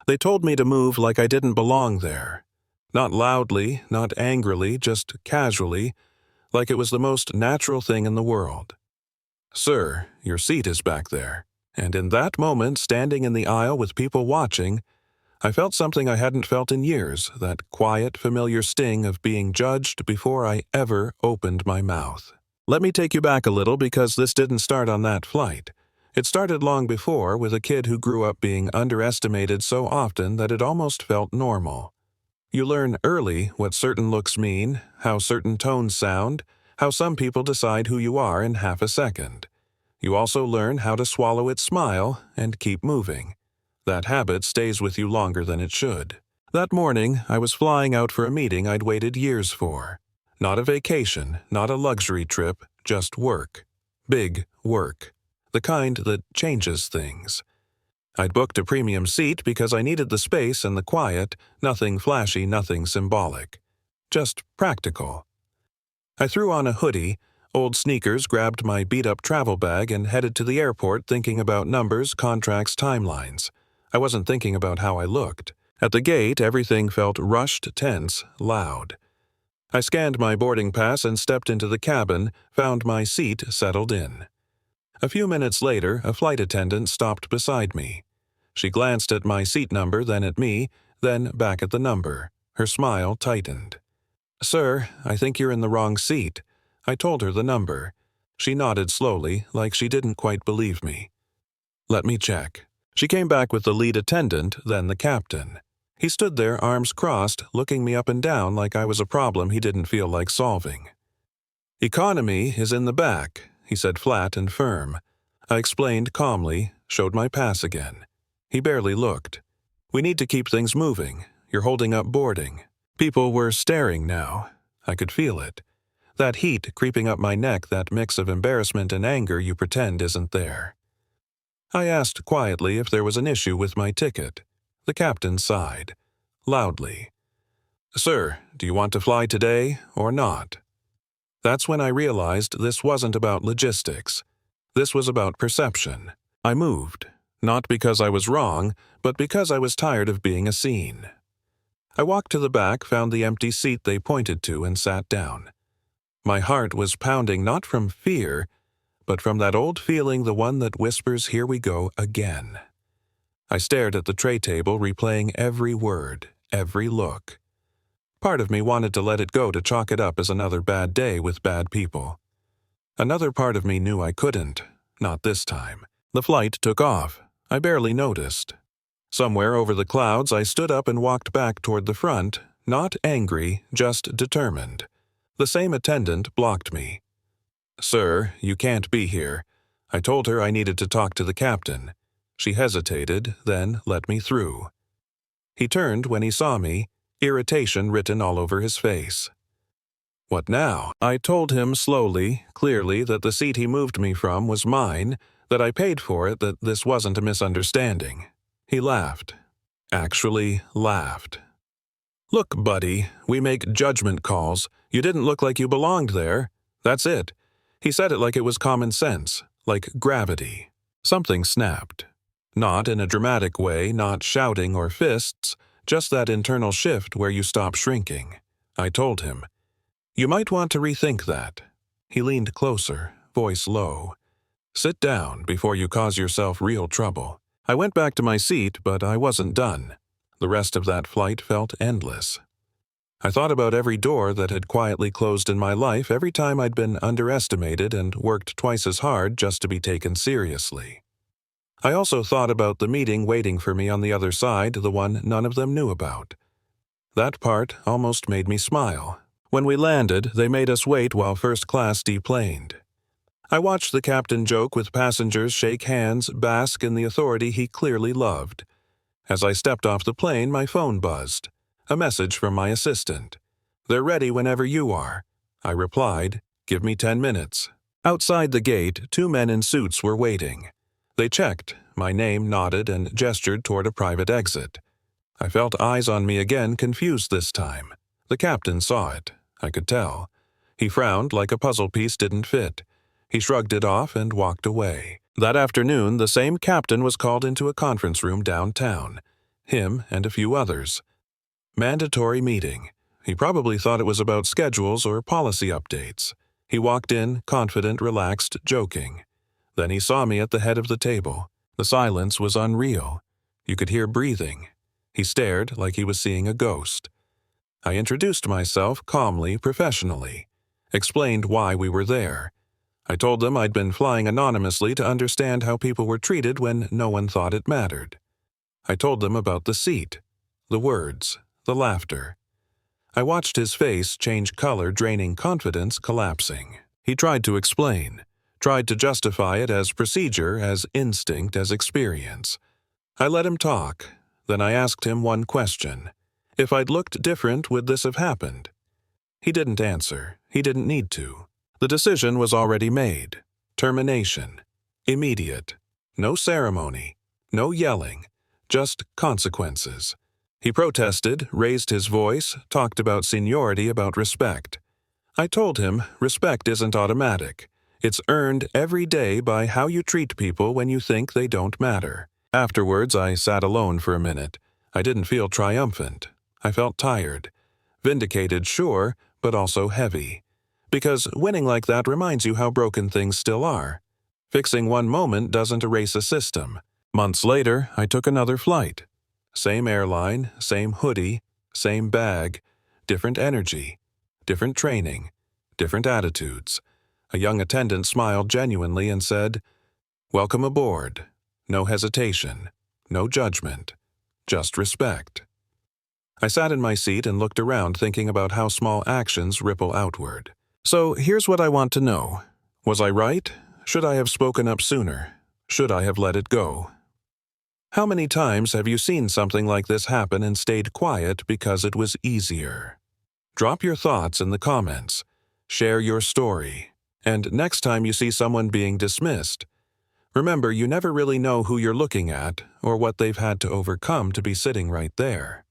They told me to move like I didn't belong there. Not loudly, not angrily, just casually, like it was the most natural thing in the world. "Sir, your seat is back there." And in that moment, standing in the aisle with people watching, I felt something I hadn't felt in years, that quiet, familiar sting of being judged before I ever opened my mouth. Let me take you back a little because this didn't start on that flight. It started long before with a kid who grew up being underestimated so often that it almost felt normal. You learn early what certain looks mean, how certain tones sound, how some people decide who you are in half a second. You also learn how to swallow it, smile, and keep moving. That habit stays with you longer than it should. That morning, I was flying out for a meeting I'd waited years for. Not a vacation, not a luxury trip, just work. Big work. The kind that changes things. I'd booked a premium seat because I needed the space and the quiet, nothing flashy, nothing symbolic. Just practical. I threw on a hoodie, old sneakers, grabbed my beat-up travel bag, and headed to the airport thinking about numbers, contracts, timelines. I wasn't thinking about how I looked. At the gate, everything felt rushed, tense, loud. I scanned my boarding pass and stepped into the cabin, found my seat settled in. A few minutes later, a flight attendant stopped beside me. She glanced at my seat number, then at me, then back at the number. Her smile tightened. "Sir, I think you're in the wrong seat." I told her the number. She nodded slowly, like she didn't quite believe me. "Let me check." She came back with the lead attendant, then the captain. He stood there, arms crossed, looking me up and down like I was a problem he didn't feel like solving. "Economy is in the back," he said flat and firm. I explained calmly, showed my pass again. He barely looked. "We need to keep things moving. You're holding up boarding." People were staring now. I could feel it. That heat creeping up my neck, that mix of embarrassment and anger you pretend isn't there. I asked quietly if there was an issue with my ticket. The captain sighed. Loudly. "Sir, do you want to fly today or not?" That's when I realized this wasn't about logistics. This was about perception. I moved, not because I was wrong, but because I was tired of being a scene. I walked to the back, found the empty seat they pointed to, and sat down. My heart was pounding not from fear, but from that old feeling, the one that whispers, "Here we go again." I stared at the tray table, replaying every word, every look. Part of me wanted to let it go, to chalk it up as another bad day with bad people. Another part of me knew I couldn't, not this time. The flight took off. I barely noticed. Somewhere over the clouds, I stood up and walked back toward the front, not angry, just determined. The same attendant blocked me. "Sir, you can't be here." I told her I needed to talk to the captain. She hesitated, then let me through. He turned when he saw me, irritation written all over his face. "What now?" I told him slowly, clearly, that the seat he moved me from was mine, that I paid for it, that this wasn't a misunderstanding. He laughed. Actually laughed. "Look, buddy, we make judgment calls. You didn't look like you belonged there. That's it." He said it like it was common sense, like gravity. Something snapped. Not in a dramatic way, not shouting or fists, just that internal shift where you stop shrinking. I told him, "You might want to rethink that." He leaned closer, voice low. "Sit down before you cause yourself real trouble." I went back to my seat, but I wasn't done. The rest of that flight felt endless. I thought about every door that had quietly closed in my life, every time I'd been underestimated and worked twice as hard just to be taken seriously. I also thought about the meeting waiting for me on the other side, the one none of them knew about. That part almost made me smile. When we landed, they made us wait while first class deplaned. I watched the captain joke with passengers, shake hands, bask in the authority he clearly loved. As I stepped off the plane, my phone buzzed. A message from my assistant. "They're ready whenever you are." I replied, "Give me 10 minutes." Outside the gate, 2 men in suits were waiting. They checked, my name, nodded, and gestured toward a private exit. I felt eyes on me again, confused this time. The captain saw it. I could tell. He frowned like a puzzle piece didn't fit. He shrugged it off and walked away. That afternoon, the same captain was called into a conference room downtown. him and a few others. Mandatory meeting. He probably thought it was about schedules or policy updates. He walked in, confident, relaxed, joking. Then he saw me at the head of the table. The silence was unreal. You could hear breathing. He stared like he was seeing a ghost. I introduced myself calmly, professionally. Explained why we were there. I told them I'd been flying anonymously to understand how people were treated when no one thought it mattered. I told them about the seat, the words, the laughter. I watched his face change color, draining confidence, collapsing. He tried to explain, tried to justify it as procedure, as instinct, as experience. I let him talk. Then I asked him one question. If I'd looked different, would this have happened? He didn't answer. He didn't need to. The decision was already made. Termination. Immediate. No ceremony. No yelling. Just consequences. He protested, raised his voice, talked about seniority, about respect. I told him respect isn't automatic. It's earned every day by how you treat people when you think they don't matter. Afterwards, I sat alone for a minute. I didn't feel triumphant. I felt tired. Vindicated, sure, but also heavy. Because winning like that reminds you how broken things still are. Fixing one moment doesn't erase a system. Months later, I took another flight. Same airline, same hoodie, same bag, different energy, different training, different attitudes. A young attendant smiled genuinely and said, "Welcome aboard. No hesitation, no judgment, just respect." I sat in my seat and looked around, thinking about how small actions ripple outward. So here's what I want to know. Was I right? Should I have spoken up sooner? Should I have let it go? How many times have you seen something like this happen and stayed quiet because it was easier? Drop your thoughts in the comments. Share your story. And next time you see someone being dismissed, remember you never really know who you're looking at or what they've had to overcome to be sitting right there.